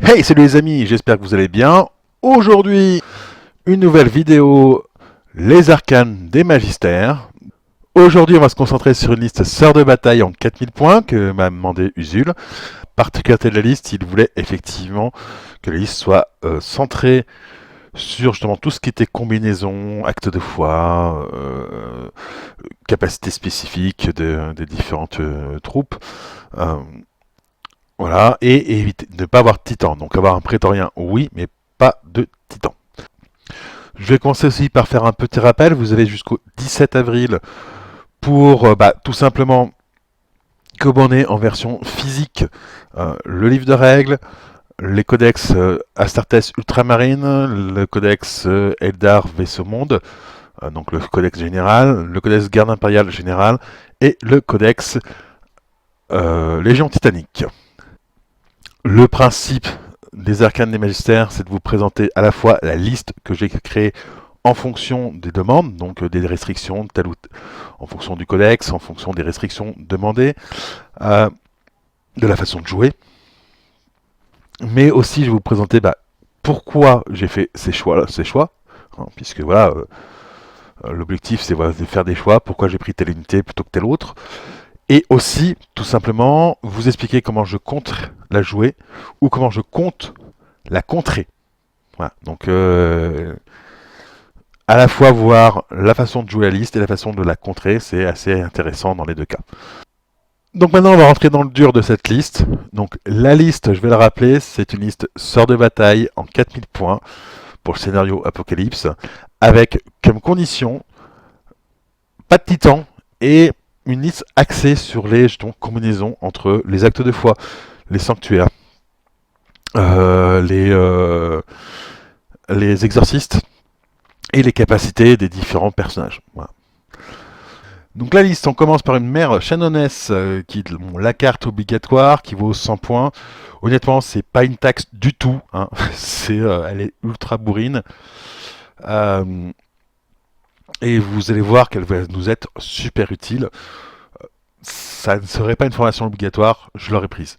Hey, salut les amis, j'espère que vous allez bien. Aujourd'hui, une nouvelle vidéo, les arcanes des magistères. Aujourd'hui, on va se concentrer sur une liste sœur de bataille en 4000 points que m'a demandé Usul. Particularité de la liste, il voulait effectivement que la liste soit centrée sur justement tout ce qui était combinaison, acte de foi, capacité spécifique des différentes troupes. Euh, Voilà, et éviter de ne pas avoir de titan. Donc avoir un prétorien, oui, mais pas de titan. Je vais commencer aussi par faire un petit rappel. Vous avez jusqu'au 17 avril pour tout simplement commander en version physique le livre de règles, les codex Astartes Ultramarine, le codex Eldar Vaisseau Monde, donc le codex général, le codex Garde Impériale Générale et le codex Légion Titanique. Le principe des arcanes des magistères, c'est de vous présenter à la fois la liste que j'ai créée en fonction des demandes, donc des restrictions, en fonction du codex, en fonction des restrictions demandées, de la façon de jouer. Mais aussi, je vais vous présenter pourquoi j'ai fait ces choix, hein, puisque voilà, l'objectif c'est voilà, de faire des choix, pourquoi j'ai pris telle unité plutôt que telle autre. Et aussi, tout simplement, vous expliquer comment je compte la jouer ou comment je compte la contrer. Voilà. Donc, à la fois voir la façon de jouer la liste et la façon de la contrer, c'est assez intéressant dans les deux cas. Donc maintenant, on va rentrer dans le dur de cette liste. Donc la liste, je vais le rappeler, c'est une liste sœur de bataille en 4000 points pour le scénario Apocalypse, avec comme condition pas de titan et une liste axée sur les jetons combinaisons entre les actes de foi, les sanctuaires, les exorcistes et les capacités des différents personnages. Voilà. Donc la liste, on commence par une mère Shannoness qui est la carte obligatoire qui vaut 100 points. Honnêtement, c'est pas une taxe du tout. Hein. Elle est ultra bourrine. Et vous allez voir qu'elle va nous être super utile. Ça ne serait pas une formation obligatoire, je l'aurais prise.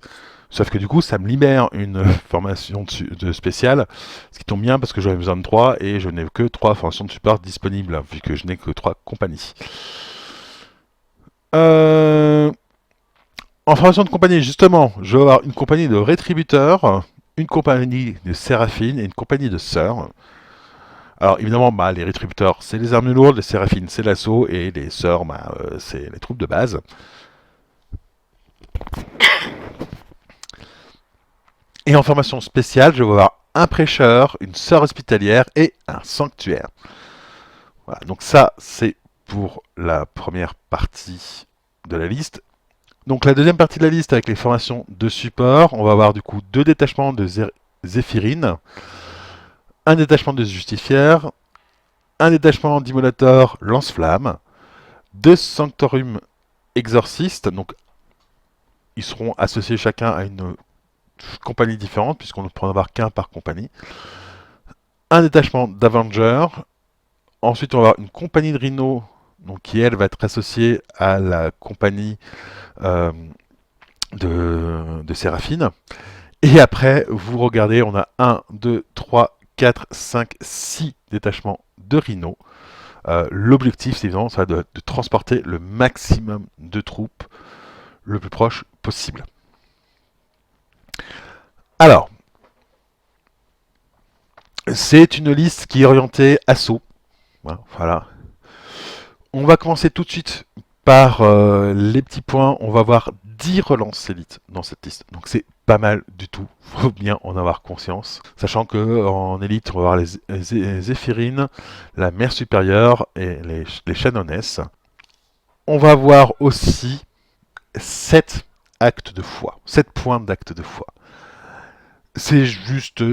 Sauf que du coup, ça me libère une formation de spéciale, ce qui tombe bien parce que j'aurais besoin de 3 et je n'ai que 3 formations de support disponibles, vu que je n'ai que 3 compagnies. En formation de compagnie, justement, je vais avoir une compagnie de rétributeurs, une compagnie de séraphines et une compagnie de sœurs. Alors évidemment, les rétributeurs, c'est les armes lourdes, les séraphines, c'est l'assaut, et les sœurs, c'est les troupes de base. Et en formation spéciale, je vais avoir un prêcheur, une sœur hospitalière et un sanctuaire. Voilà, donc ça, c'est pour la première partie de la liste. Donc la deuxième partie de la liste avec les formations de support, on va avoir du coup 2 détachements de Zéphirine, un détachement de Justifière, un détachement d'Immolator Lance-Flamme, 2 Sanctorum Exorcistes, donc ils seront associés chacun à une compagnie différente, puisqu'on ne peut en avoir qu'un par compagnie, un détachement d'Avenger, ensuite on va avoir une compagnie de Rhino, donc qui elle va être associée à la compagnie de Séraphine. Et après, vous regardez, on a 1, 2, 3, 4, 5, 6 détachements de Rhino. L'objectif, c'est évidemment ça de transporter le maximum de troupes le plus proche possible. Alors, c'est une liste qui est orientée assaut. Voilà. On va commencer tout de suite par les petits points. On va avoir 10 relances élites dans cette liste. Donc c'est pas mal du tout. Faut bien en avoir conscience. Sachant que en élite, on va avoir les Zéphirines, la mère supérieure et les Shannoness. On va avoir aussi 7 actes de foi. 7 points d'actes de foi. C'est juste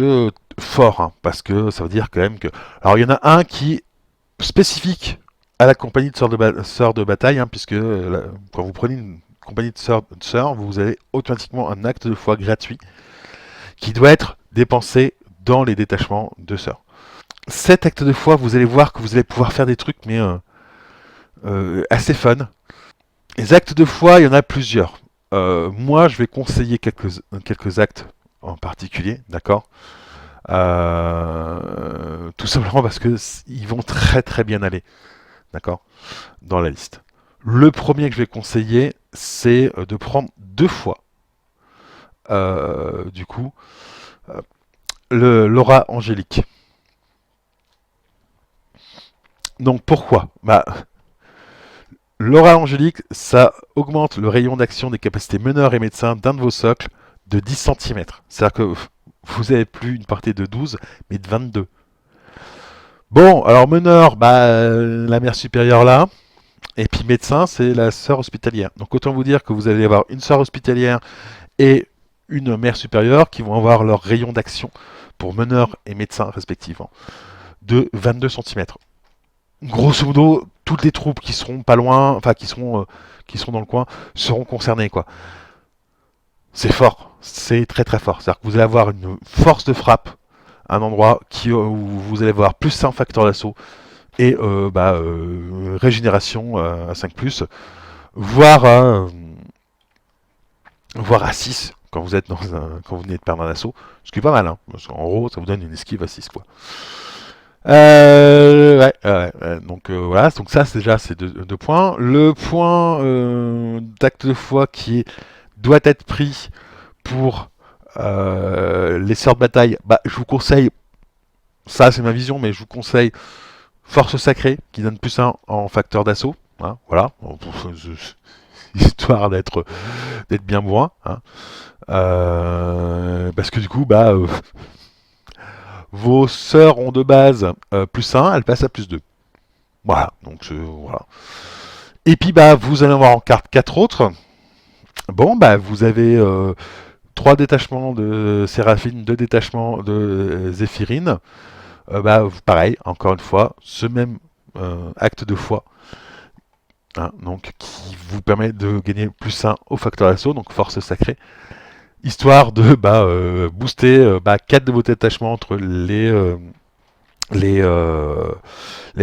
fort, hein, parce que ça veut dire quand même que... Alors il y en a un qui est spécifique à la compagnie de sœurs de bataille, hein, puisque quand vous prenez une compagnie de sœurs, vous avez automatiquement un acte de foi gratuit qui doit être dépensé dans les détachements de sœurs. Cet acte de foi, vous allez voir que vous allez pouvoir faire des trucs, mais assez fun. Les actes de foi, il y en a plusieurs. Moi, je vais conseiller quelques actes en particulier, d'accord. Tout simplement parce que ils vont très très bien aller, d'accord, dans la liste. Le premier que je vais conseiller, c'est de prendre 2 fois, du coup, l'aura angélique. Donc pourquoi? Bah, l'aura angélique, ça augmente le rayon d'action des capacités meneurs et médecins d'un de vos socles de 10 cm. C'est-à-dire que vous n'avez plus une portée de 12, mais de 22. Bon, alors meneur, bah, la mère supérieure là, et puis médecin, c'est la sœur hospitalière. Donc autant vous dire que vous allez avoir une sœur hospitalière et une mère supérieure qui vont avoir leur rayon d'action pour meneur et médecin respectivement de 22 cm. Grosso modo, toutes les troupes qui seront pas loin, enfin qui seront dans le coin, seront concernées, quoi. C'est fort, c'est très très fort. C'est-à-dire que vous allez avoir une force de frappe, un endroit où vous allez avoir plus 1 facteur d'assaut et régénération à 5+, voire à 6 quand vous êtes quand vous venez de perdre un assaut, ce qui est pas mal, hein, parce qu'en gros ça vous donne une esquive à 6, quoi. Donc voilà, donc ça c'est déjà ces deux points. Le point d'acte de foi doit être pris pour les sœurs de bataille, bah, je vous conseille, ça c'est ma vision, mais je vous conseille force sacrée qui donne +1 en facteur d'assaut, hein, voilà, histoire d'être bien bourrin, hein. Parce que du coup, bah, vos sœurs ont de base +1, elles passent à +2. Voilà, donc voilà. Et puis bah vous allez avoir en carte 4 autres. Bon bah vous avez 3 détachements de Séraphine, 2 détachements de Zéphirine. Bah pareil, encore une fois, ce même acte de foi. Hein, donc qui vous permet de gagner +1 au facteur d'assaut, donc force sacrée. Histoire de booster 4 de vos détachements entre les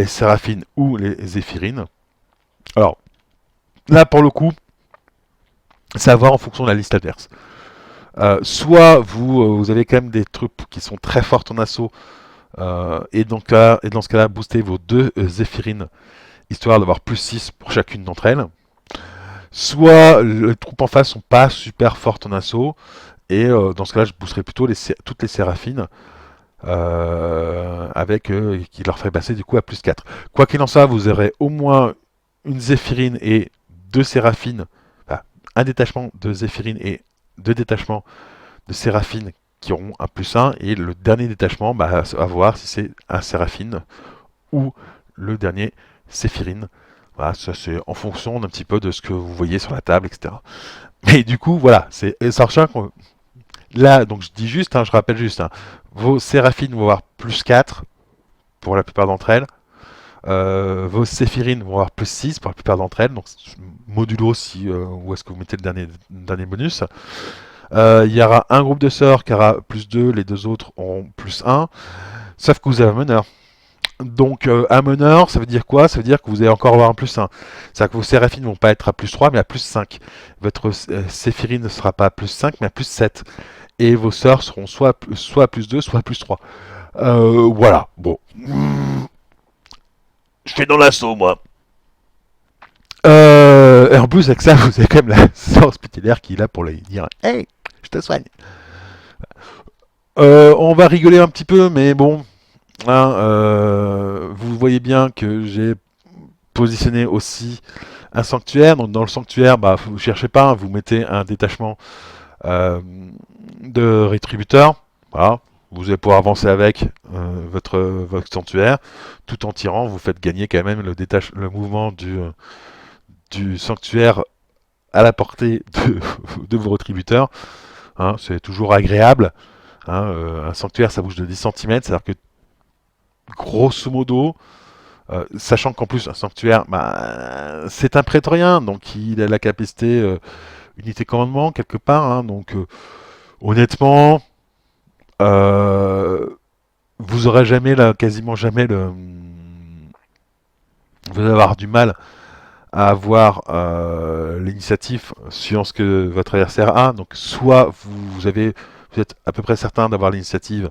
Séraphines ou les Zéphirines. Alors, là pour le coup, ça va en fonction de la liste adverse. Soit vous avez quand même des troupes qui sont très fortes en assaut, et dans ce cas-là, boostez vos 2 Zéphirines, histoire d'avoir +6 pour chacune d'entre elles. Soit les troupes en face sont pas super fortes en assaut, et dans ce cas-là, je boosterai plutôt toutes les Séraphines, qui leur ferait passer du coup à +4. Quoi qu'il en soit, vous aurez au moins une Zéphirine et 2 Séraphines, enfin, un détachement de Zéphirine et 2 détachements de Séraphine qui auront un +1, et le dernier détachement, bah, à voir si c'est un Séraphine ou le dernier Séphirine. Voilà, ça c'est en fonction d'un petit peu de ce que vous voyez sur la table, etc. Mais du coup, voilà, c'est sachant que là, donc je dis juste, hein, je rappelle juste, hein, vos Séraphines vont avoir +4 pour la plupart d'entre elles. Vos Séphirines vont avoir +6 pour la plupart d'entre elles, donc modulo où est-ce que vous mettez le dernier bonus. Il y aura un groupe de sœurs qui aura +2, les 2 autres auront +1, sauf que vous avez un meneur. Donc un meneur, ça veut dire quoi? Ça veut dire que vous allez encore avoir un +1. C'est-à-dire que vos Séraphines ne vont pas être à +3, mais à +5. Votre Séphirine ne sera pas à +5, mais à +7. Et vos sœurs seront soit à +2, soit à +3. Voilà, bon. Je fais dans l'assaut, moi. Et en plus, avec ça, vous avez quand même la sœur hospitalière qui est là pour lui dire « Hey, je te soigne ». On va rigoler un petit peu, mais bon, hein, vous voyez bien que j'ai positionné aussi un sanctuaire. Donc dans le sanctuaire, bah, vous ne cherchez pas, hein, vous mettez un détachement de rétributeurs. Voilà. Vous allez pouvoir avancer avec votre sanctuaire, tout en tirant, vous faites gagner quand même le mouvement du sanctuaire à la portée de vos rétributeurs. Hein, c'est toujours agréable. Hein, un sanctuaire, ça bouge de 10 cm, c'est-à-dire que grosso modo, sachant qu'en plus un sanctuaire, bah, c'est un prétorien, donc il a la capacité unité commandement quelque part. Hein, donc honnêtement, vous aurez quasiment jamais vous allez avoir du mal à avoir l'initiative suivant ce que votre adversaire a. Donc soit vous avez vous êtes à peu près certain d'avoir l'initiative,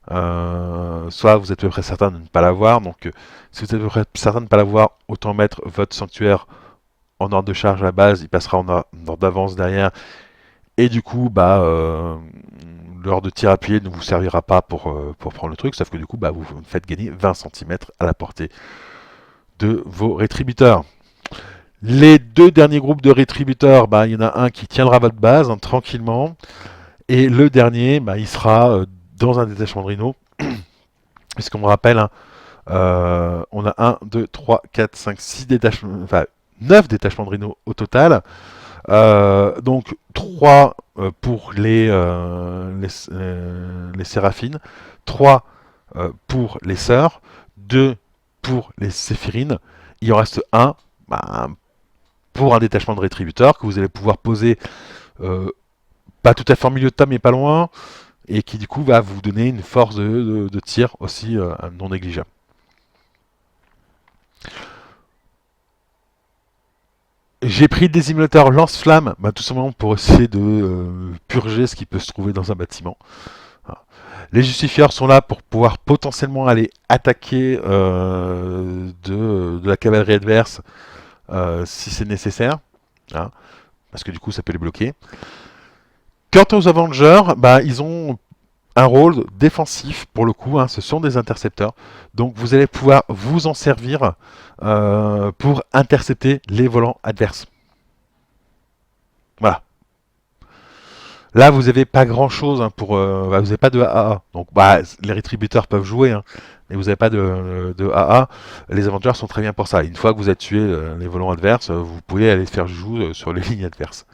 soit vous êtes à peu près certain de ne pas l'avoir. Donc si vous êtes à peu près certain de ne pas l'avoir, autant mettre votre sanctuaire en ordre de charge à la base, il passera en ordre d'avance derrière. Et du coup, l'heure de tir appuyé ne vous servira pas pour prendre le truc, sauf que du coup, vous faites gagner 20 cm à la portée de vos rétributeurs. Les deux derniers groupes de rétributeurs, il y en a un qui tiendra votre base tranquillement, et le dernier, il sera dans un détachement de rhino. Puisqu'on me rappelle, on a 1, 2, 3, 4, 5, 6 détachements, enfin 9 détachements de rhino au total. Donc 3 pour les séraphines, 3 pour les sœurs, 2 pour les séphirines. Il en reste un pour un détachement de rétributeurs que vous allez pouvoir poser pas tout à fait en milieu de table mais pas loin, et qui du coup va vous donner une force de tir aussi non négligeable. J'ai pris des simulateurs lance-flammes, tout simplement pour essayer de purger ce qui peut se trouver dans un bâtiment. Voilà. Les justifieurs sont là pour pouvoir potentiellement aller attaquer de la cavalerie adverse si c'est nécessaire, hein, parce que du coup ça peut les bloquer. Quant aux Avengers, ils ont un rôle défensif pour le coup, ce sont des intercepteurs, donc vous allez pouvoir vous en servir pour intercepter les volants adverses. Voilà. Là, vous n'avez pas grand-chose pour. Vous n'avez pas de AA. Donc, les rétributeurs peuvent jouer, mais vous n'avez pas de AA. Les Avengers sont très bien pour ça. Une fois que vous avez tué les volants adverses, vous pouvez aller faire joue sur les lignes adverses.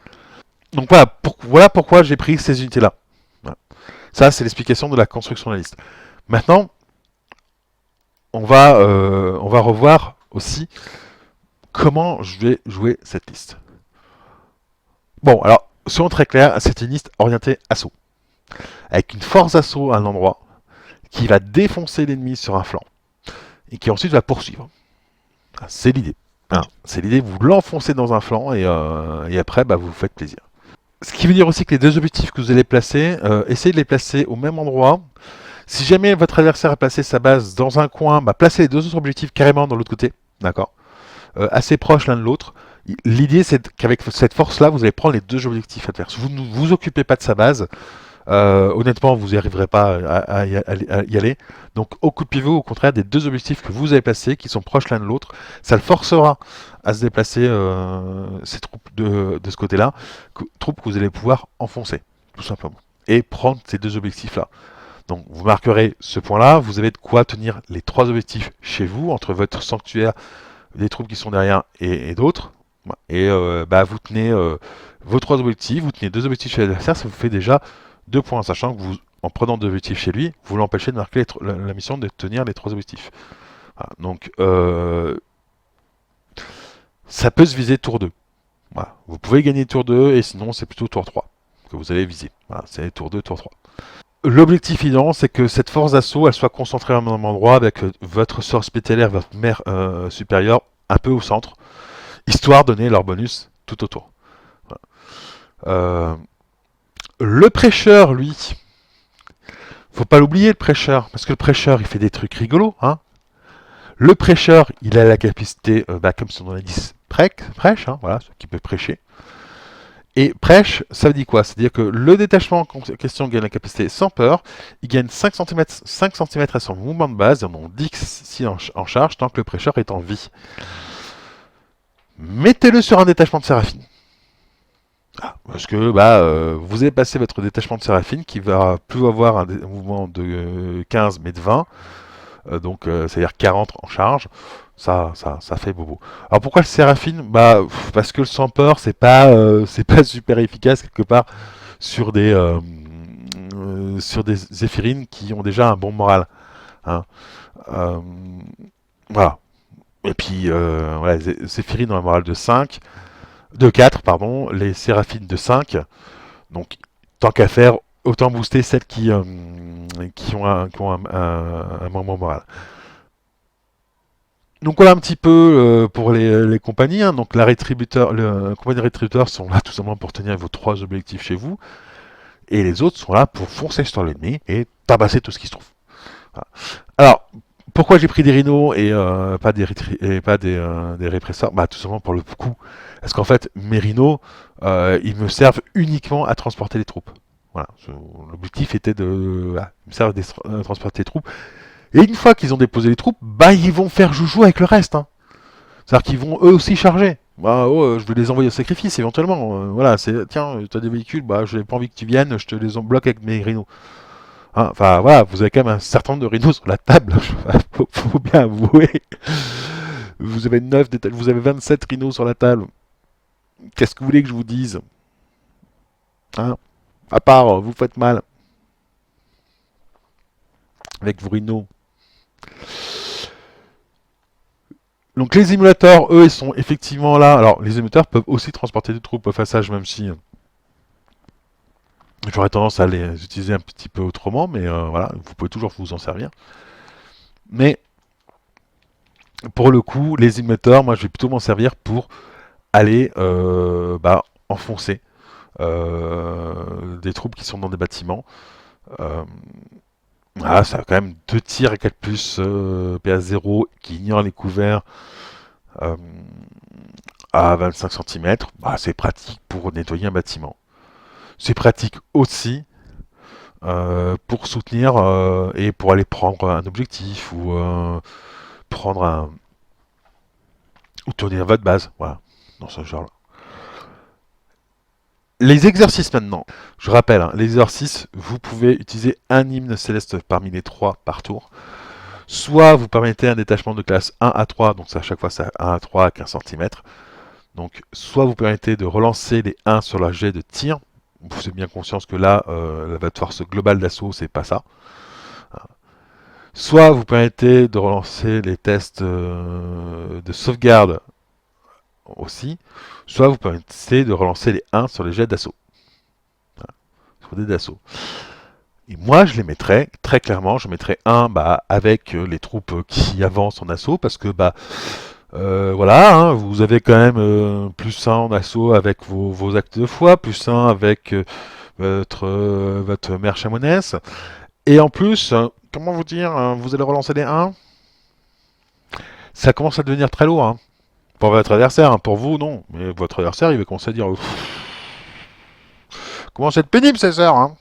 Donc voilà pourquoi j'ai pris ces unités-là. Voilà. Ça, c'est l'explication de la construction de la liste. Maintenant, on va revoir aussi comment je vais jouer cette liste. Bon, alors, soyons très clairs, c'est une liste orientée assaut. Avec une force assaut à un endroit qui va défoncer l'ennemi sur un flanc et qui ensuite va poursuivre. C'est l'idée. C'est l'idée, vous l'enfoncez dans un flanc et après, vous vous faites plaisir. Ce qui veut dire aussi que les deux objectifs que vous allez placer, essayez de les placer au même endroit. Si jamais votre adversaire a placé sa base dans un coin, placez les deux autres objectifs carrément dans l'autre côté, d'accord, assez proches l'un de l'autre. L'idée, c'est qu'avec cette force-là, vous allez prendre les deux objectifs adverses. Vous ne vous occupez pas de sa base. Honnêtement, vous n'y arriverez pas à y aller. Donc, occupez-vous au contraire des deux objectifs que vous avez placés, qui sont proches l'un de l'autre. Ça le forcera à se déplacer, ces troupes de ce côté-là, troupes que vous allez pouvoir enfoncer, tout simplement, et prendre ces deux objectifs-là. Donc, vous marquerez ce point-là. Vous avez de quoi tenir les trois objectifs chez vous, entre votre sanctuaire, les troupes qui sont derrière et d'autres. Et vous tenez vos trois objectifs, vous tenez deux objectifs chez l'adversaire, ça vous fait déjà 2 points, sachant que vous, en prenant 2 objectifs chez lui, vous l'empêchez de marquer la mission de tenir les 3 objectifs. Voilà, donc, ça peut se viser tour 2. Voilà. Vous pouvez gagner tour 2, et sinon c'est plutôt tour 3 que vous allez viser. Voilà, c'est tour 2, tour 3. L'objectif idéal, c'est que cette force d'assaut, elle soit concentrée à un même endroit, avec votre sort hospitalière, votre mère supérieure, un peu au centre, histoire de donner leur bonus tout autour. Voilà. Le prêcheur, lui, faut pas l'oublier, le prêcheur, parce que le prêcheur, il fait des trucs rigolos. Le prêcheur, il a la capacité, comme son nom l'indique, prêche, voilà, qui peut prêcher. Et prêche, ça veut dire quoi? C'est-à-dire que le détachement en question gagne la capacité sans peur, il gagne 5 cm à son mouvement de base, et on 10 si en charge tant que le prêcheur est en vie. Mettez-le sur un détachement de séraphine. Parce que vous avez passé votre détachement de séraphine qui va plus avoir un mouvement de 15 mais de 20, donc c'est-à-dire 40 en charge. Ça fait bobo. Alors pourquoi le séraphine? Parce que le sans peur c'est pas super efficace quelque part sur des zéphirines qui ont déjà un bon moral. Voilà. Et puis voilà, les zéphirines ont un moral de 5. De 4, pardon, les séraphines de 5. Donc, tant qu'à faire, autant booster celles qui ont un moment moral. Donc voilà un petit peu pour les compagnies. Donc la compagnie rétributeur sont là tout simplement pour tenir vos 3 objectifs chez vous. et les autres sont là pour foncer sur l'ennemi et tabasser tout ce qui se trouve. Voilà. Alors, pourquoi j'ai pris des rhinos et pas des répresseurs? Bah, tout simplement pour le coup. Parce qu'en fait, mes rhinos, ils me servent uniquement à transporter les troupes. Voilà. L'objectif était de... Voilà, ils me servent à transporter les troupes. Et une fois qu'ils ont déposé les troupes, bah, ils vont faire joujou avec le reste. Hein. C'est-à-dire qu'ils vont eux aussi charger. Bah, oh, je vais les envoyer au sacrifice éventuellement. Voilà, c'est tiens, tu as des véhicules, bah, je n'ai pas envie que tu viennes, je te les bloque avec mes rhinos. Hein, enfin voilà, vous avez quand même un certain nombre de rhinos sur la table, faut bien avouer. Vous avez 27 rhinos sur la table. Qu'est-ce que vous voulez que je vous dise? Hein? À part, vous faites mal. Avec vos rhinos. Donc les émulateurs, eux, ils sont effectivement là. Alors les émulateurs peuvent aussi transporter des troupes au passage, même si j'aurais tendance à les utiliser un petit peu autrement, mais voilà, vous pouvez toujours vous en servir. Mais pour le coup, les émulateurs, moi je vais plutôt m'en servir pour aller enfoncer des troupes qui sont dans des bâtiments. Voilà, ça a quand même 2 tirs et 4 plus PA0 qui ignore les couverts à 25 cm. Bah, c'est pratique pour nettoyer un bâtiment. C'est pratique aussi pour soutenir et pour aller prendre un objectif ou prendre un... ou tourner votre base. Voilà, dans ce genre-là. Les exercices maintenant. Je rappelle, hein, les exercices, vous pouvez utiliser un hymne céleste parmi les 3 par tour. Soit vous permettez un détachement de classe 1 à 3, donc ça, à chaque fois c'est 1 à 3 à 15 cm. Donc soit vous permettez de relancer les 1 sur la jet de tir. Vous avez bien conscience que là, votre force globale d'assaut, c'est pas ça. Soit vous permettez de relancer les tests de sauvegarde aussi, soit vous permettez de relancer les 1 sur les jets d'assaut. Voilà, sur des d'assaut. Et moi, je les mettrais, très clairement, je mettrais 1 avec les troupes qui avancent en assaut, parce que voilà, hein, vous avez quand même plus 1 en assaut avec vos actes de foi, plus 1 avec votre mère chamonesse. Et en plus, comment vous dire, vous allez relancer les 1. Ça commence à devenir très lourd. Hein. Pour votre adversaire, hein, pour vous, non. Mais votre adversaire, il va commencer à dire comment c'est pénible, ces heures. Hein.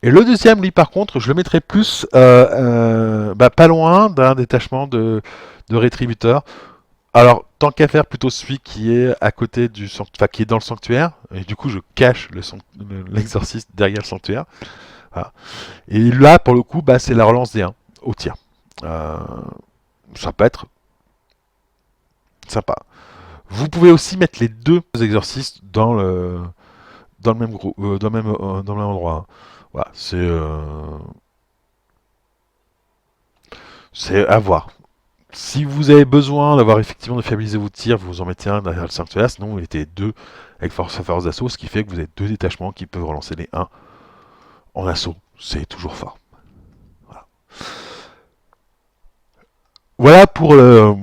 Et le deuxième, lui, par contre, je le mettrais plus pas loin d'un détachement de rétributeurs. Alors, tant qu'à faire, plutôt celui qui est à côté du qui est dans le sanctuaire. Et du coup, je cache l'exorciste derrière le sanctuaire. Voilà. Et là, pour le coup, c'est la relance des 1 au tir. Ça peut être sympa. Vous pouvez aussi mettre les 2 exorcistes dans le même groupe, dans le même endroit. Voilà, c'est à voir. Si vous avez besoin d'avoir effectivement de fiabiliser vos tirs, vous en mettez un derrière le sanctuaire, sinon vous mettez 2 avec force d'assaut, ce qui fait que vous avez 2 détachements qui peuvent relancer les 1 en assaut. C'est toujours fort. Voilà, voilà pour la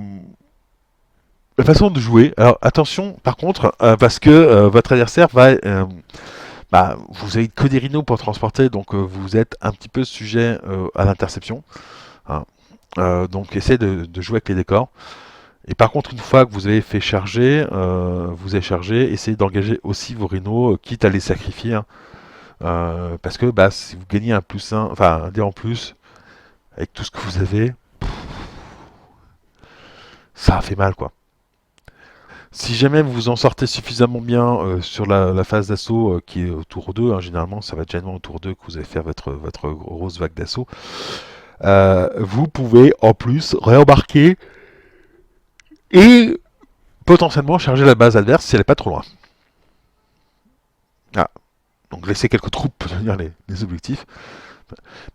façon de jouer. Alors attention, par contre, parce que votre adversaire va... vous avez que des rhinos pour transporter, donc vous êtes un petit peu sujet à l'interception. Hein. Donc essayez de jouer avec les décors. Et par contre, une fois que vous avez fait charger, essayez d'engager aussi vos rhinos, quitte à les sacrifier. Hein. Parce que si vous gagnez un plus 1, enfin un dé en plus, avec tout ce que vous avez, ça fait mal quoi. Si jamais vous vous en sortez suffisamment bien sur la phase d'assaut qui est au tour 2, hein, généralement ça va être généralement au tour 2 que vous allez faire votre grosse vague d'assaut, vous pouvez en plus réembarquer et potentiellement charger la base adverse si elle n'est pas trop loin. Ah. Donc laissez quelques troupes pour tenir les objectifs.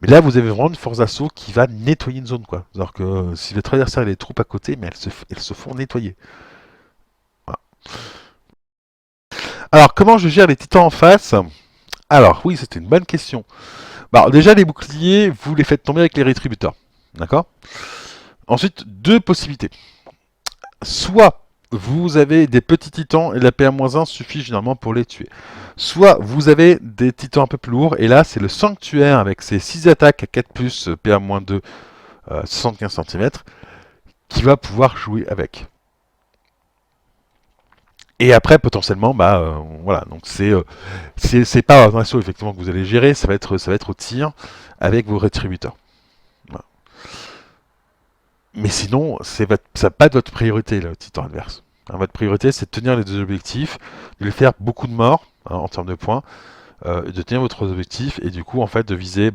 Mais là vous avez vraiment une force d'assaut qui va nettoyer une zone quoi. Alors que si votre adversaire a des troupes à côté, mais elles se font nettoyer. Voilà. Alors, comment je gère les titans en face? Alors, oui, c'était une bonne question. Alors, déjà, les boucliers, vous les faites tomber avec les rétributeurs. D'accord? Ensuite, 2 possibilités. Soit vous avez des petits titans et la PA-1 suffit généralement pour les tuer. Soit vous avez des titans un peu plus lourds, et là c'est le sanctuaire avec ses 6 attaques à 4+, PA-2, 75 cm, qui va pouvoir jouer avec. Et après, potentiellement, voilà, donc c'est pas un assaut effectivement que vous allez gérer, ça va être au tir avec vos rétributeurs. Voilà. Mais sinon, ça va pas être votre priorité, le titan adverse. Hein, votre priorité, c'est de tenir les deux objectifs, de lui faire beaucoup de morts, hein, en termes de points, de tenir votre objectif, et du coup, en fait, de viser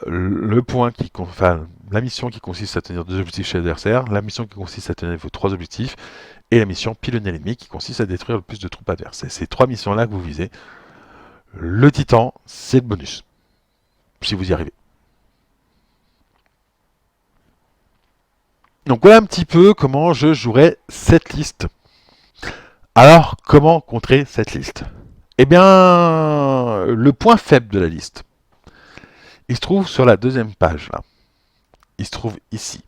le point enfin, la mission qui consiste à tenir 2 objectifs chez l'adversaire, la mission qui consiste à tenir vos 3 objectifs, et la mission pilonner l'ennemi qui consiste à détruire le plus de troupes adverses. C'est ces 3 missions-là que vous visez. Le titan, c'est le bonus, si vous y arrivez. Donc voilà un petit peu comment je jouerai cette liste. Alors, comment contrer cette liste? Eh bien, le point faible de la liste, il se trouve sur la deuxième page, là. Il se trouve ici.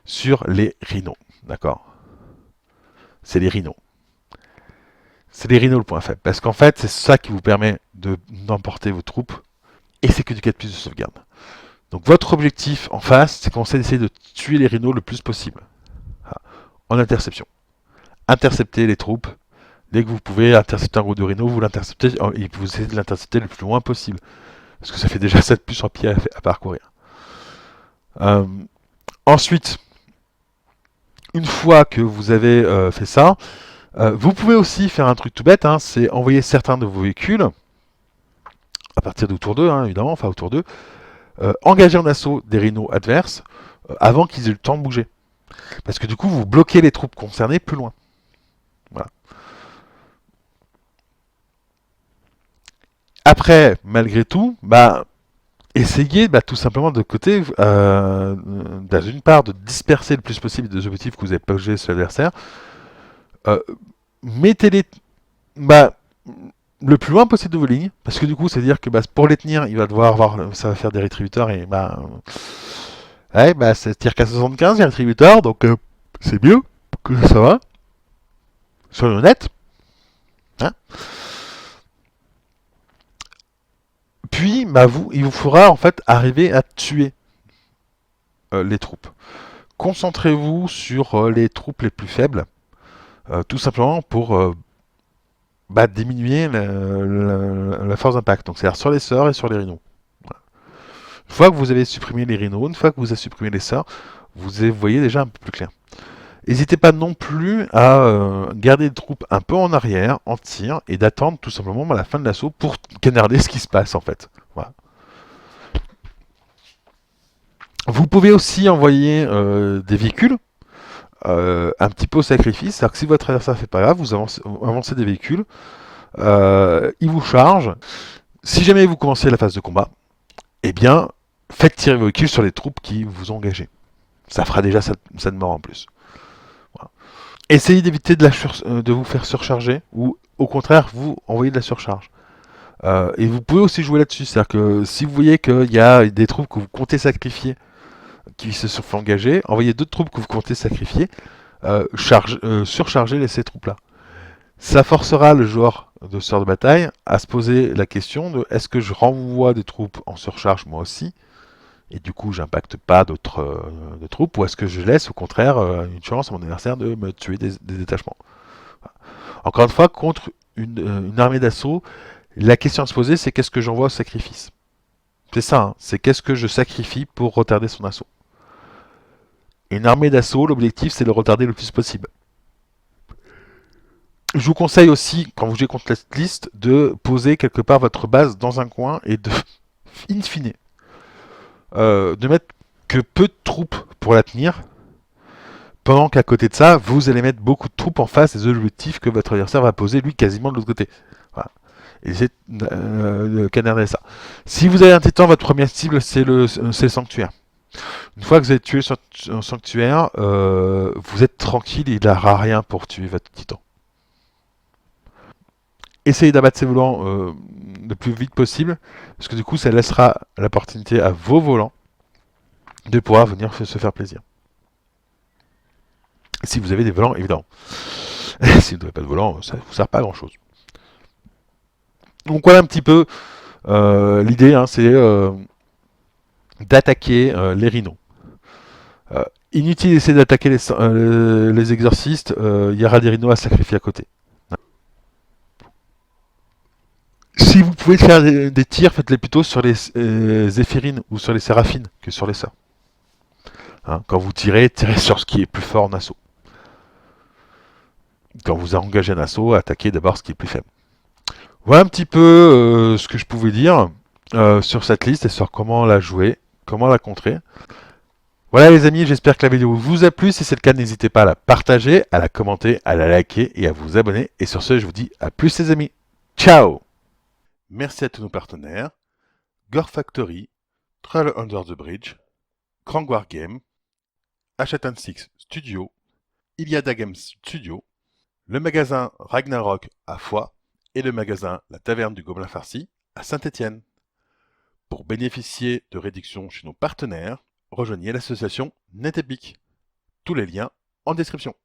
Sur les rhinos, d'accord? C'est les rhinos. C'est les rhinos le point faible, parce qu'en fait, c'est ça qui vous permet d'emporter vos troupes, et c'est que du 4+ de sauvegarde. Donc votre objectif en face, c'est qu'on d'essayer de tuer les rhinos le plus possible. En interception. Interceptez les troupes. Dès que vous pouvez intercepter un groupe de rhinos, vous l'interceptez et vous essayez de l'intercepter le plus loin possible. Parce que ça fait déjà 7+ en pied à parcourir. Ensuite, une fois que vous avez fait ça, vous pouvez aussi faire un truc tout bête, hein, c'est envoyer certains de vos véhicules, à partir de tour 2, hein, évidemment, enfin au tour 2, engager en assaut des rhinos adverses avant qu'ils aient le temps de bouger. Parce que du coup, vous bloquez les troupes concernées plus loin. Voilà. Après, malgré tout, essayez tout simplement de côté, d'une part, de disperser le plus possible des objectifs que vous avez posés sur l'adversaire. Mettez-les le plus loin possible de vos lignes, parce que du coup, c'est-à-dire que pour les tenir, il va devoir avoir, ça va faire des rétributeurs, et c'est tir qu'à 75, les rétributeurs, donc c'est mieux que ça va. Soyons honnêtes. Hein. Puis, il vous faudra en fait arriver à tuer les troupes. Concentrez-vous sur les troupes les plus faibles, tout simplement pour diminuer la force d'impact. Donc c'est-à-dire sur les sorts et sur les rhinos. Voilà. Une fois que vous avez supprimé les rhinos, une fois que vous avez supprimé les sorts, vous voyez déjà un peu plus clair. N'hésitez pas non plus à garder les troupes un peu en arrière, en tir, et d'attendre tout simplement la fin de l'assaut pour canarder ce qui se passe en fait. Voilà. Vous pouvez aussi envoyer des véhicules, un petit peu au sacrifice, c'est-à-dire que si votre adversaire fait pas grave, vous avancez des véhicules, ils vous chargent. Si jamais vous commencez la phase de combat, eh bien, faites tirer vos véhicules sur les troupes qui vous ont engagé. Ça fera déjà ça de mort en plus. Voilà. Essayez d'éviter de vous faire surcharger, ou au contraire, vous envoyez de la surcharge. Et vous pouvez aussi jouer là-dessus, c'est-à-dire que si vous voyez qu'il y a des troupes que vous comptez sacrifier, qui se sont fait engager, envoyez d'autres troupes que vous comptez sacrifier, surchargez ces troupes-là. Ça forcera le joueur de sort de bataille à se poser la question de est-ce que je renvoie des troupes en surcharge moi aussi, et du coup j'impacte pas d'autres troupes, ou est-ce que je laisse au contraire une chance à mon adversaire de me tuer des détachements. Voilà. Encore une fois, contre une armée d'assaut, la question à se poser c'est qu'est-ce que j'envoie au sacrifice. C'est ça, hein, c'est qu'est-ce que je sacrifie pour retarder son assaut. Une armée d'assaut, l'objectif c'est de le retarder le plus possible. Je vous conseille aussi, quand vous jouez contre cette liste, de poser quelque part votre base dans un coin et de, in fine, de mettre que peu de troupes pour la tenir, pendant qu'à côté de ça, vous allez mettre beaucoup de troupes en face des objectifs que votre adversaire va poser, lui, quasiment de l'autre côté. Voilà. Et essayez de canarder ça. Si vous avez un titan, votre première cible, c'est le sanctuaire. Une fois que vous avez tué un sanctuaire, vous êtes tranquille, il n'aura rien pour tuer votre titan. Essayez d'abattre ces volants le plus vite possible, parce que du coup ça laissera l'opportunité à vos volants de pouvoir venir se faire plaisir. Si vous avez des volants, évidemment. Si vous n'avez pas de volant, ça ne vous sert pas à grand chose. Donc voilà un petit peu l'idée, hein, c'est d'attaquer les rhinos. Inutile d'essayer d'attaquer les exorcistes, il y aura des rhinos à sacrifier à côté. Si vous pouvez faire des tirs, faites-les plutôt sur les zéphirines ou sur les séraphines que sur les sœurs. Hein, quand vous tirez, tirez sur ce qui est plus fort en assaut. Quand vous engagez un assaut, attaquez d'abord ce qui est plus faible. Voilà un petit peu ce que je pouvais dire sur cette liste et sur comment la jouer, comment la contrer. Voilà les amis, j'espère que la vidéo vous a plu. Si c'est le cas, n'hésitez pas à la partager, à la commenter, à la liker et à vous abonner. Et sur ce, je vous dis à plus les amis. Ciao! Merci à tous nos partenaires. Gore Factory, Trail Under the Bridge, Grand War Game, Hachatan Six Studio, Iliada Games Studio, le magasin Ragnarok à Foix et le magasin La Taverne du Gobelin Farci à Saint-Étienne. Pour bénéficier de réductions chez nos partenaires, rejoignez l'association NetEpic. Tous les liens en description.